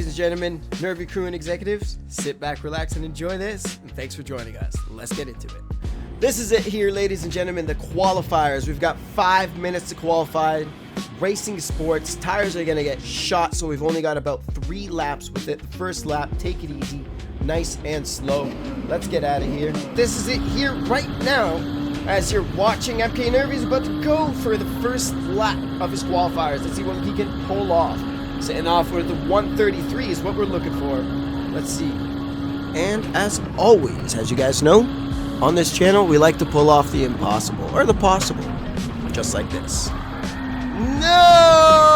Ladies and gentlemen, Nervy crew and executives, sit back, relax, and enjoy this. And thanks for joining us. Let's get into it. This is it here, ladies and gentlemen, the qualifiers. We've got 5 minutes to qualify. Racing sports, tires are gonna get shot, so we've only got about 3 laps with it. First lap, take it easy, nice and slow. Let's get out of here. This is it here right now. As you're watching, MkNervy is about to go for the first lap of his qualifiers. Let's see what he can pull off. Setting off with the 133 is what we're looking for. Let's see. And as always, as you guys know, on this channel, we like to pull off the impossible, or the possible, just like this. No!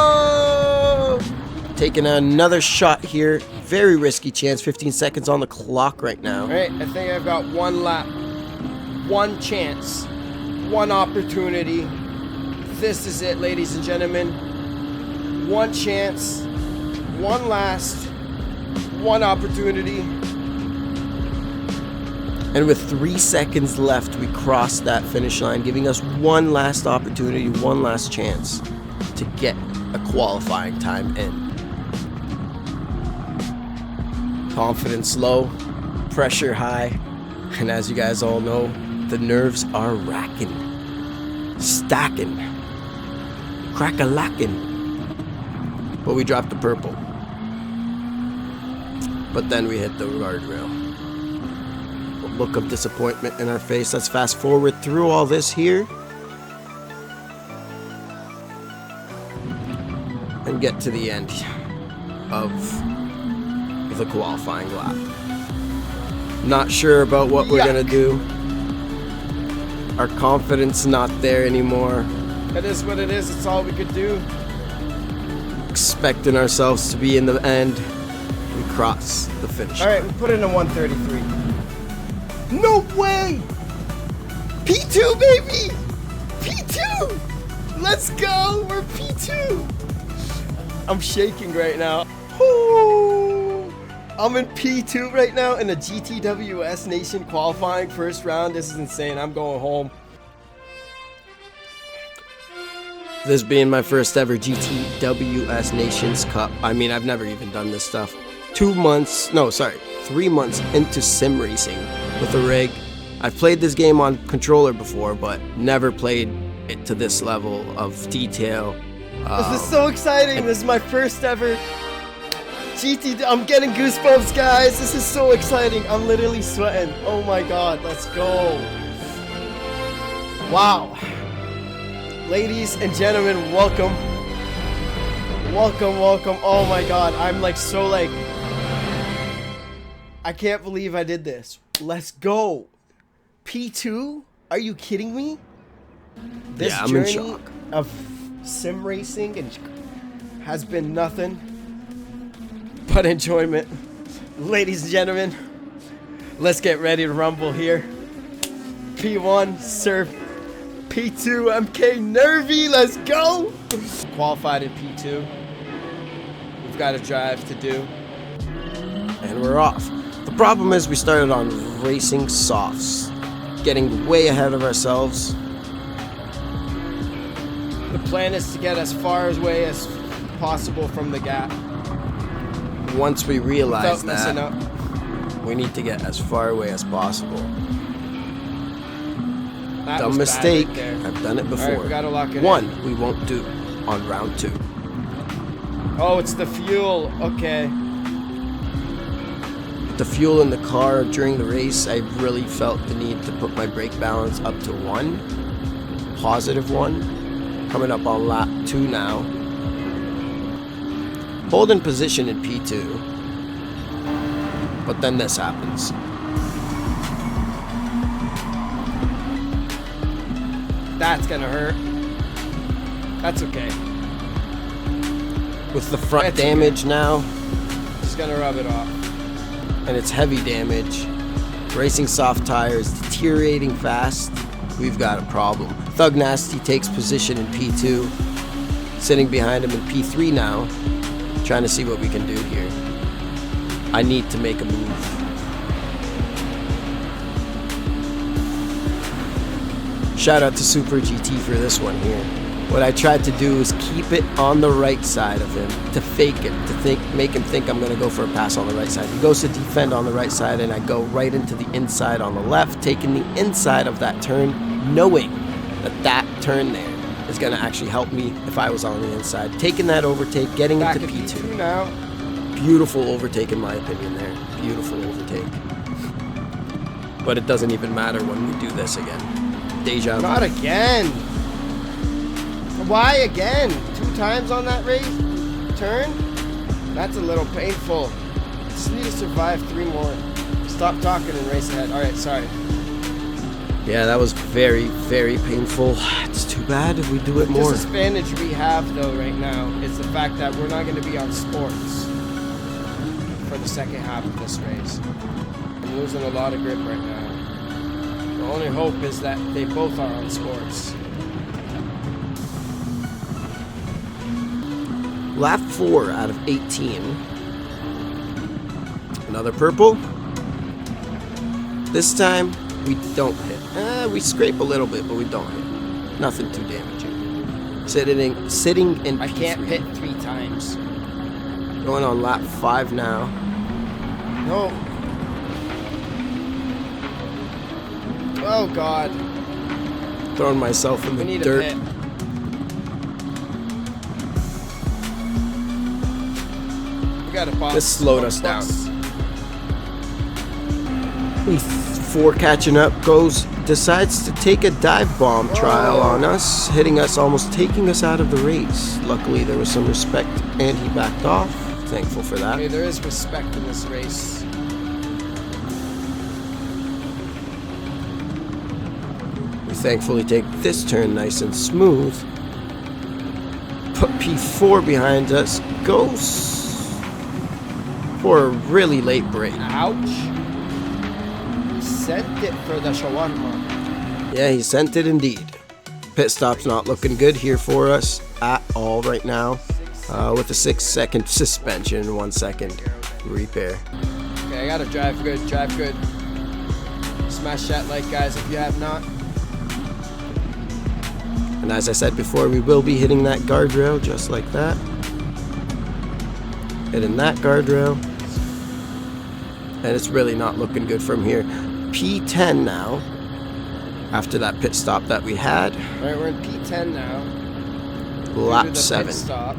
Taking another shot here. Very risky chance. 15 seconds on the clock right now. All right, I think I've got 1 lap, 1 chance, 1 opportunity. This is it, ladies and gentlemen. 1 chance, 1 last, 1 opportunity. And with 3 seconds left, we cross that finish line, giving us 1 last opportunity, 1 last chance to get a qualifying time in. Confidence low, pressure high, and as you guys all know, the nerves are racking, stacking, crack-a-lacking. But we dropped the purple. But then we hit the guardrail. A look of disappointment in our face. Let's fast forward through all this here. And get to the end of the qualifying lap. Not sure about what we're gonna do. Our confidence not there anymore. It is what it is. It's all we could do. Expecting ourselves to be in the end. We cross the finish. All right, we put in a 133. No way! P2, baby! P2! Let's go! We're P2! I'm shaking right now. Ooh. I'm in P2 right now in the GTWS Nation qualifying first round. This is insane. I'm going home. This being my first ever GTWS Nations Cup. I mean, I've never even done this stuff. 3 months into sim racing with a rig. I've played this game on controller before, but never played it to this level of detail. This is so exciting. This is my first ever I'm getting goosebumps, guys. This is so exciting. I'm literally sweating. Oh my god, let's go. Wow. Ladies and gentlemen, welcome. Welcome, welcome. Oh my god, I'm like so like... I can't believe I did this. Let's go. P2? Are you kidding me? This yeah, I'm journey in shock. Of sim racing and has been nothing but enjoyment. Ladies and gentlemen, let's get ready to rumble here. P1, Surf. P2, MkNervy, let's go! Qualified in P2. We've got a drive to do. And we're off. The problem is we started on racing softs, getting way ahead of ourselves. The plan is to get as far away as possible from the gap. Once we realize that, we need to get as far away as possible. That Dumb mistake. Right, I've done it before. Right, we gotta lock it 1, in. we won't do on round 2. Oh, it's the fuel. Okay. The fuel in the car during the race, I really felt the need to put my brake balance up to 1. Positive 1. Coming up on lap 2 now. Holding position in P2. But then this happens. That's gonna hurt. That's okay. With the front damage now. Just gonna rub it off. And it's heavy damage. Racing soft tires, deteriorating fast. We've got a problem. Thug Nasty takes position in P2. Sitting behind him in P3 now. Trying to see what we can do here. I need to make a move. Shout out to Super GT for this one here. What I tried to do is keep it on the right side of him, to fake it, make him think I'm going to go for a pass on the right side. He goes to defend on the right side, and I go right into the inside on the left, taking the inside of that turn, knowing that turn there is going to actually help me if I was on the inside. Taking that overtake, getting Back into at P2. P2 now. Beautiful overtake in my opinion there. Beautiful overtake. But it doesn't even matter when we do this again. Deja vu. Not again. Why again? 2 times on that race turn? That's a little painful. Just need to survive 3 more. Stop talking and race ahead. All right, sorry. Yeah, that was very, very painful. It's too bad if we do it more. The disadvantage we have, though, right now is the fact that we're not going to be on sports for the second half of this race. I'm losing a lot of grip right now. The only hope is that they both are on sports. Lap 4 out of 18. Another purple. This time, we don't hit. We scrape a little bit, but we don't hit. Nothing too damaging. Sitting in I P3. can't hit 3 times. Going on lap 5 now. No. Oh, God. Throwing myself in We the need dirt. a pit. We got a box. This slowed us box. down. 4 catching up, decides to take a dive bomb trial on us, hitting us, almost taking us out of the race. Luckily, there was some respect, and he backed off. Thankful for that. Okay, there is respect in this race. We thankfully take this turn nice and smooth. Put P4 behind us. Goes for a really late break. Ouch. Sent it for the shawarma. Yeah, he sent it indeed. Pit stop's not looking good here for us at all right now. With a 6-second suspension, 1 second repair. Okay, I gotta drive good, drive good. Smash that like, guys, if you have not. And as I said before, we will be hitting that guardrail just like that. Hitting that guardrail. And it's really not looking good from here. P10 now, after that pit stop that we had. Alright, we're in P10 now. Lap Due to the 7. pit stop.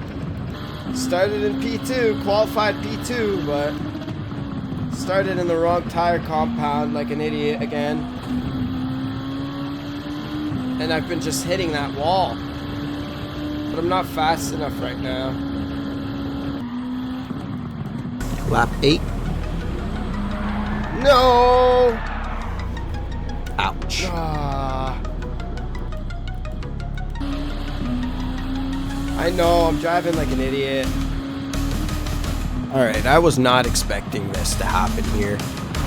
Started in P2, qualified P2, but started in the wrong tire compound like an idiot again. And I've been just hitting that wall. But I'm not fast enough right now. Lap 8. No! Ouch. Ah. I know, I'm driving like an idiot. Alright, I was not expecting this to happen here.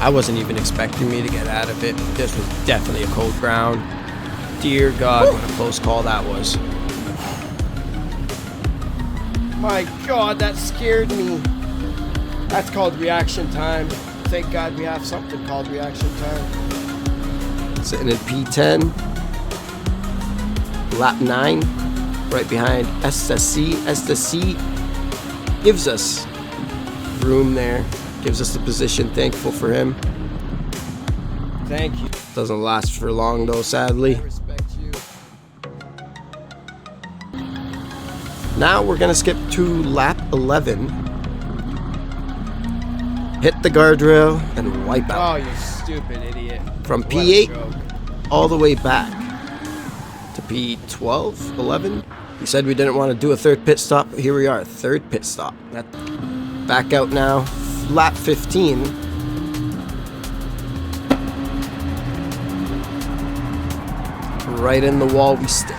I wasn't even expecting me to get out of it. This was definitely a cold ground. Dear God, what a close call that was. My God, that scared me. That's called reaction time. Thank God we have something called reaction time. Sitting in P10. Lap 9. Right behind SSC. SSC gives us room there. Gives us the position. Thankful for him. Thank you. Doesn't last for long though, sadly. I respect you. Now we're going to skip to lap 11. Hit the guardrail and wipe out. Oh, you stupid idiot. From What a P8 joke. all the way back to P12, 11. We said we didn't want to do a third pit stop, but here we are, third pit stop. Back out now, lap 15. Right in the wall we stick.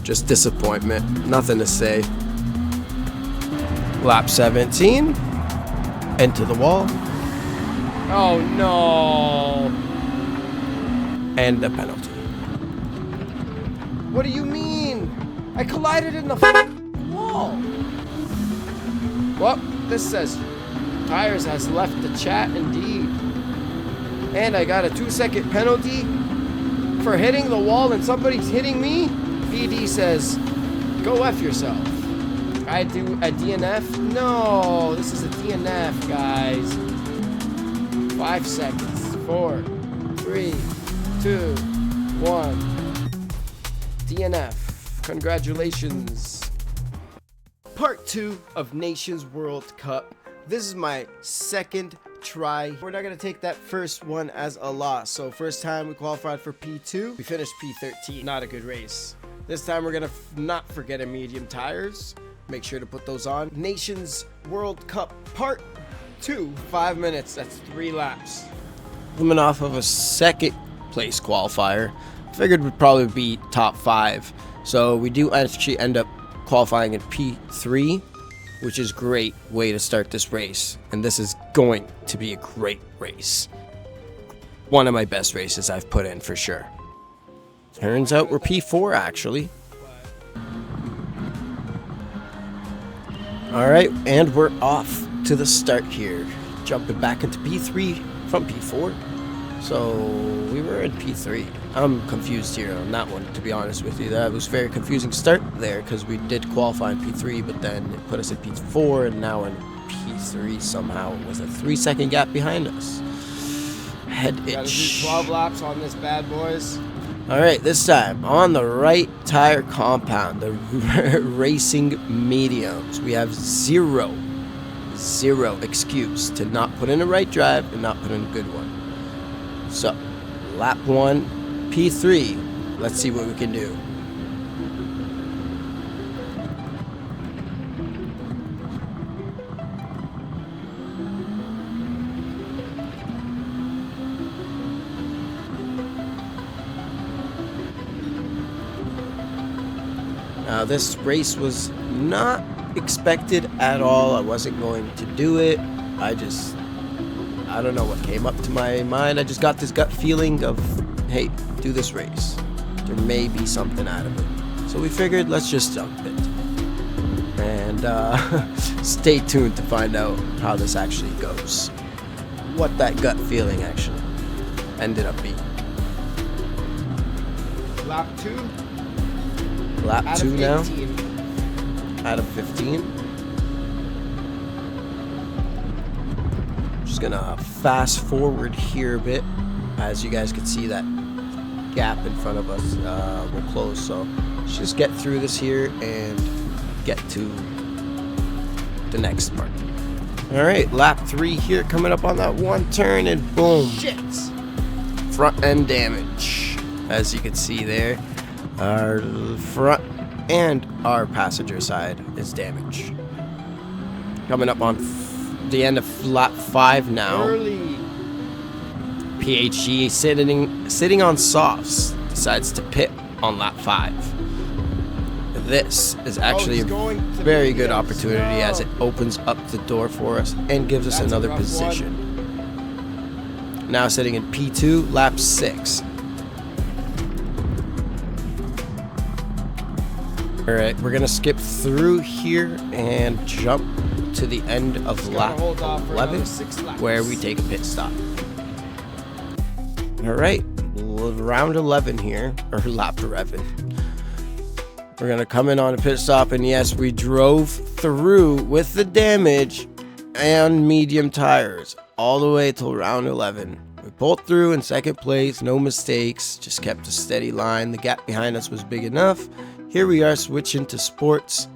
Just disappointment, nothing to say. Lap 17, into the wall, Oh, no. and a penalty. What do you mean? I collided in the wall. Well, this says tires has left the chat indeed. and I got a 2-second penalty for hitting the wall and somebody's hitting me. PD says, go F yourself. I do a DNF? No, this is a DNF, guys. 5 seconds. 4, 3, 2, 1. DNF. Congratulations. Part 2 of Nations World Cup. This is my second try. We're not going to take that first one as a loss. So first time we qualified for P2. We finished P13. Not a good race. This time we're going to not forget our medium tires. Make sure to put those on. Nations World Cup Part 2. 5 minutes. That's 3 laps. Coming off of a second place qualifier. Figured we'd probably be top 5. So we do actually end up qualifying in P3, which is a great way to start this race. And this is going to be a great race. One of my best races I've put in for sure. Turns out we're P4 actually. Alright, and we're off to the start here. Jumping back into P3 from P4. So we were in P3. I'm confused here on that one, to be honest with you. That was a very confusing start there because we did qualify in P3, but then it put us in P4 and now in P3 somehow with a 3-second gap behind us. Head itch. Gotta do 12 laps on this bad boys. Alright, this time on the right tire compound, the racing mediums. We have zero excuse to not put in a right drive and not put in a good one. So, lap 1, P3. Let's see what we can do. Now, this race was not expected at all. I wasn't going to do it. I don't know what came up to my mind. I just got this gut feeling of, hey, do this race. There may be something out of it. So we figured, let's just jump it. And stay tuned to find out how this actually goes. What that gut feeling actually ended up being. Lap 2? Lap 2 now. Out of 15. Just gonna fast forward here a bit. As you guys can see, that gap in front of us will close. So let's just get through this here and get to the next part. All right, lap 3 here, coming up on that one turn, and boom! Shit! Front end damage, as you can see there. Our front and our passenger side is damaged. Coming up on the end of lap 5 now. Early. PHG sitting on softs decides to pit on lap 5. This is actually a very good opportunity as it opens up the door for us and gives us another position. Now sitting in P2, lap 6. Alright, we're going to skip through here and jump to the end of lap 11, where we take a pit stop. Alright, round 11 here, or lap 11. We're going to come in on a pit stop, and yes, we drove through with the damage and medium tires all the way till round 11. We pulled through in second place, no mistakes, just kept a steady line. The gap behind us was big enough. Here we are switching to sports,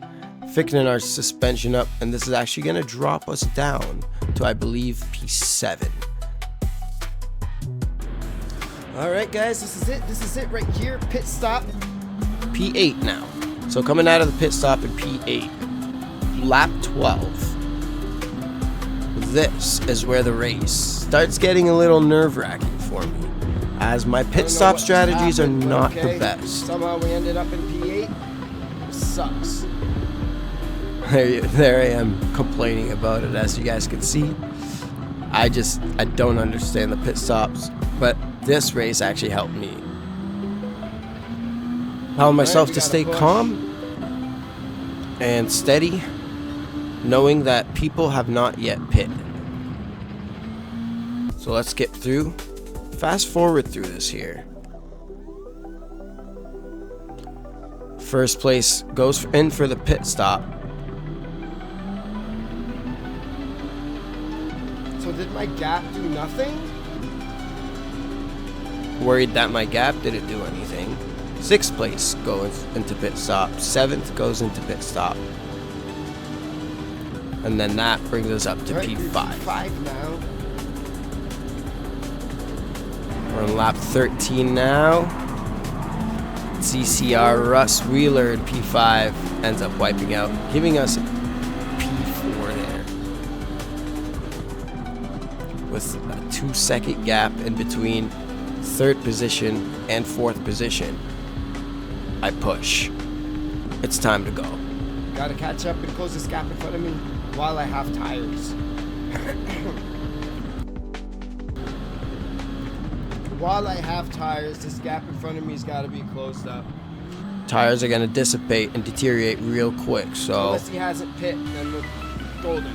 fixing our suspension up, and this is actually going to drop us down to, I believe, P7. Alright guys, this is it right here, pit stop. P8 now. So coming out of the pit stop in P8, lap 12. This is where the race starts getting a little nerve-wracking for me, as my pit stop strategies are not the best. Somehow we ended up in P8. It sucks. There I am complaining about it, as you guys can see. I don't understand the pit stops, but this race actually helped me. Telling myself to stay calm and steady, knowing that people have not yet pitted. So let's get through fast forward through this here. First place goes in for the pit stop. So did my gap do nothing? Worried that my gap didn't do anything. 6th place goes into pit stop. 7th goes into pit stop. And then that brings us up to P5. P5 now. We're on lap 13 now. CCR Russ Wheeler in P5 ends up wiping out, giving us P4 there. With a 2-second gap in between 3rd position and 4th position. I push. It's time to go. Gotta catch up and close this gap in front of me while I have tires. While I have tires, this gap in front of me has got to be closed up. Tires are going to dissipate and deteriorate real quick, so... Unless he hasn't pit, then we're golden.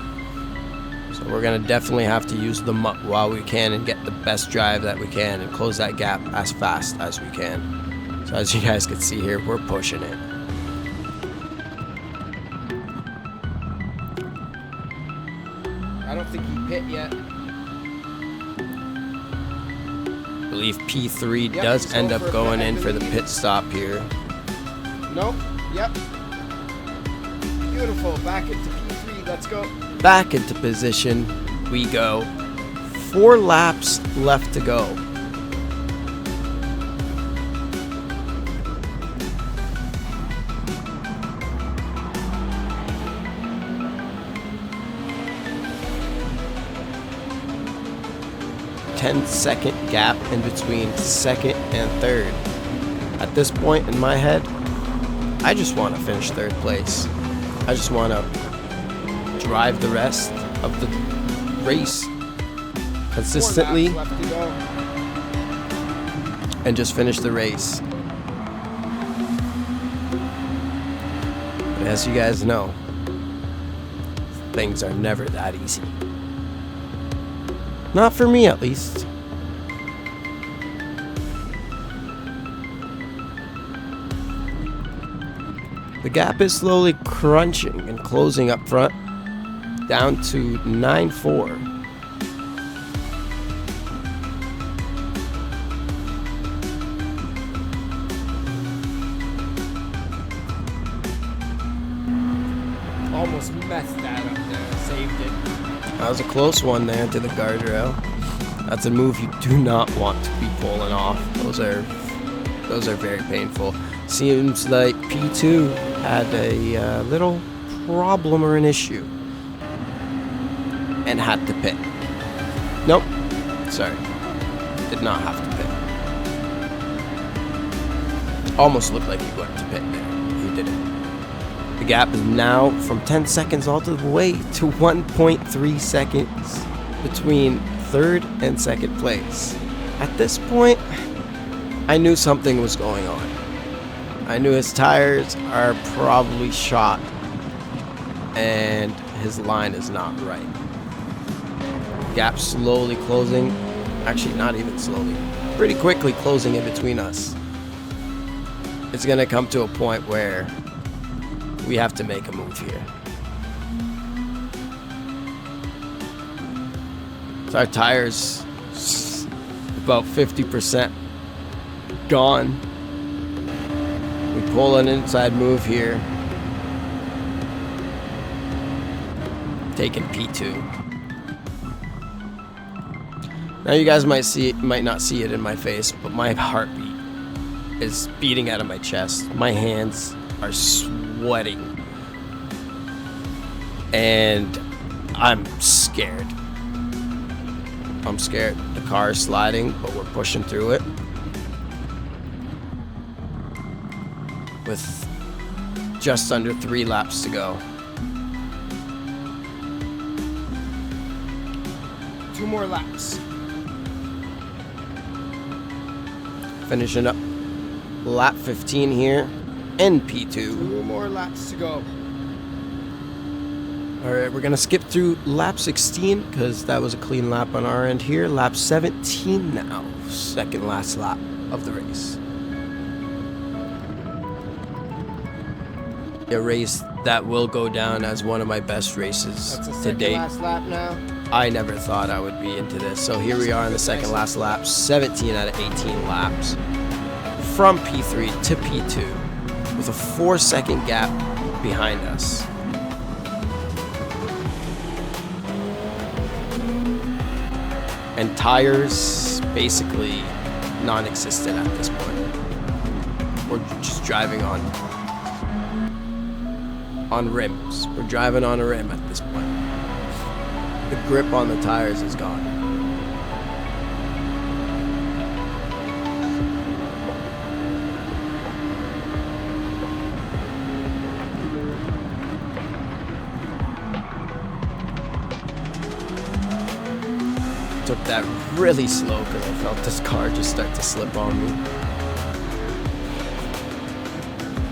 So we're going to definitely have to use them up while we can and get the best drive that we can and close that gap as fast as we can. So as you guys can see here, we're pushing it. I don't think he pit yet. I believe P3 does end up going in for the pit stop here. Nope. Yep. Beautiful. Back into P3. Let's go. Back into position we go. 4 laps left to go. Ten-second gap in between 2nd and 3rd. At this point in my head, I just want to finish 3rd place. I just want to drive the rest of the race consistently and just finish the race. But as you guys know, things are never that easy. Not for me, at least. The gap is slowly crunching and closing up front, down to 9-4. Almost messed that up there. Saved it. That was a close one there to the guardrail. That's a move you do not want to be pulling off. Those are very painful. Seems like P2 had a little problem or an issue and had to pit. Nope. Sorry. Did not have to pit. Almost looked like he went to pit there. He didn't. The gap is now from 10 seconds all the way to 1.3 seconds between 3rd and 2nd place. At this point, I knew something was going on. I knew his tires are probably shot and his line is not right. Gap slowly closing. Actually, not even slowly. Pretty quickly closing in between us. It's going to come to a point where we have to make a move here. So our tires about 50% gone. We pull an inside move here. Taking P2. Now you guys might not see it in my face, but my heartbeat is beating out of my chest. My hands are sweating. And I'm scared. I'm scared. The car is sliding, but we're pushing through it. With just under 3 laps to go. 2 more laps. Finishing up lap 15 here in P2. 2 more laps to go. Alright, we're going to skip through lap 16 because that was a clean lap on our end here. Lap 17 now. Second last lap of the race. A race that will go down as one of my best races to date. Last lap now. I never thought I would be into this. So here we are in the second last lap. 17 out of 18 laps. From P3 to P2 with a 4-second gap behind us. And tires basically non-existent at this point. We're just driving on rims. We're driving on a rim at this point. The grip on the tires is gone. Took that really slow because I felt this car just start to slip on me.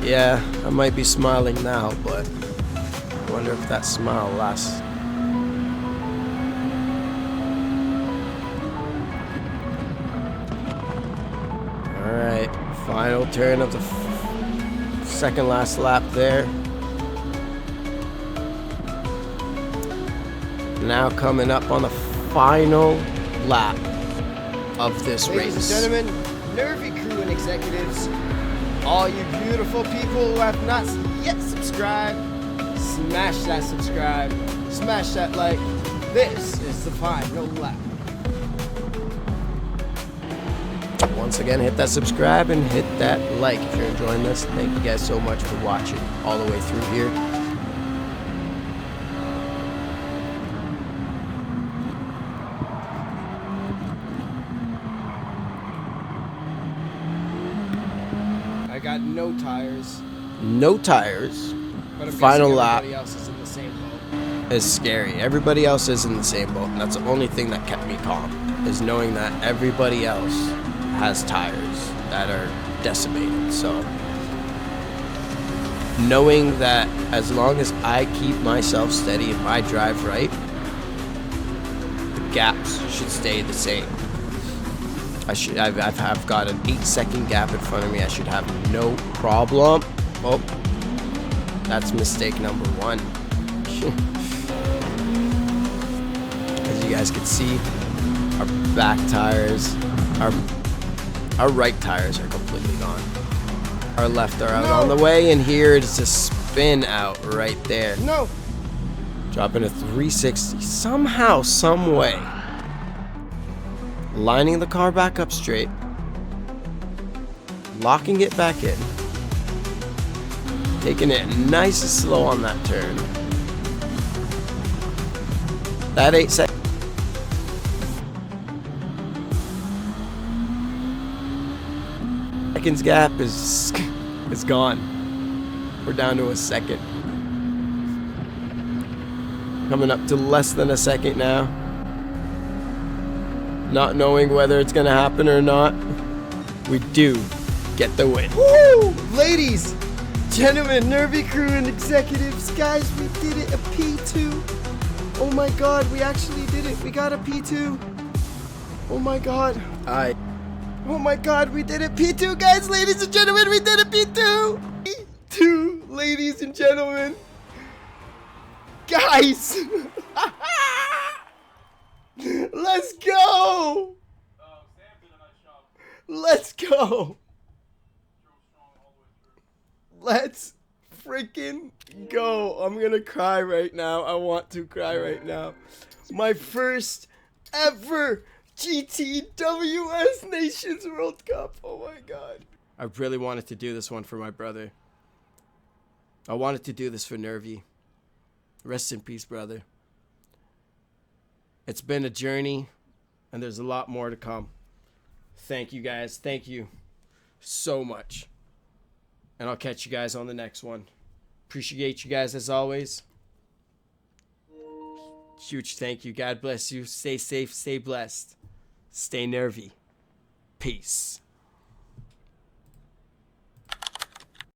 Yeah, I might be smiling now, but I wonder if that smile lasts. Alright, final turn of the second last lap there. Now coming up on the final lap of this race. Ladies and gentlemen, Nervy crew and executives, all you beautiful people who have not yet subscribed, smash that subscribe, smash that like. This is the final lap. Once again, hit that subscribe and hit that like if you're enjoying this. Thank you guys so much for watching all the way through here. I got no tires. No tires. But I'm Final guessing lap. everybody else is in the same boat. Is scary. Everybody else is in the same boat, and that's the only thing that kept me calm, is knowing that everybody else has tires that are decimated. So knowing that as long as I keep myself steady and I drive right, the gaps should stay the same. I've got an 8-second gap in front of me. I should have no problem. Oh, that's mistake number one. As you guys can see, our back tires, our right tires are completely gone. Our left are out on the way, and here it's a spin out right there. No. Dropping a 360 somehow, some way. Lining the car back up straight. Locking it back in. Taking it nice and slow on that turn. That 8 seconds. Gap is gone. We're down to a second. Coming up to less than a second now. Not knowing whether it's gonna happen or not. We do get the win. Woo! Ladies, gentlemen, Nervy crew and executives, guys, we did it, a P2. Oh my god, we actually did it. We got a P2. Oh my god. Oh my god, we did it. P2, guys, ladies and gentlemen, we did it. P2. P2, ladies and gentlemen. Guys. Let's go. Let's go. Let's freaking go. I'm gonna cry right now. I want to cry right now. My first ever GTWS Nations World Cup. Oh my god. I really wanted to do this one for my brother. I wanted to do this for Nervy. Rest in peace, brother. It's been a journey, and there's a lot more to come. Thank you, guys. Thank you so much. And I'll catch you guys on the next one. Appreciate you guys as always. Huge thank you. God bless you. Stay safe. Stay blessed. Stay nervy. Peace.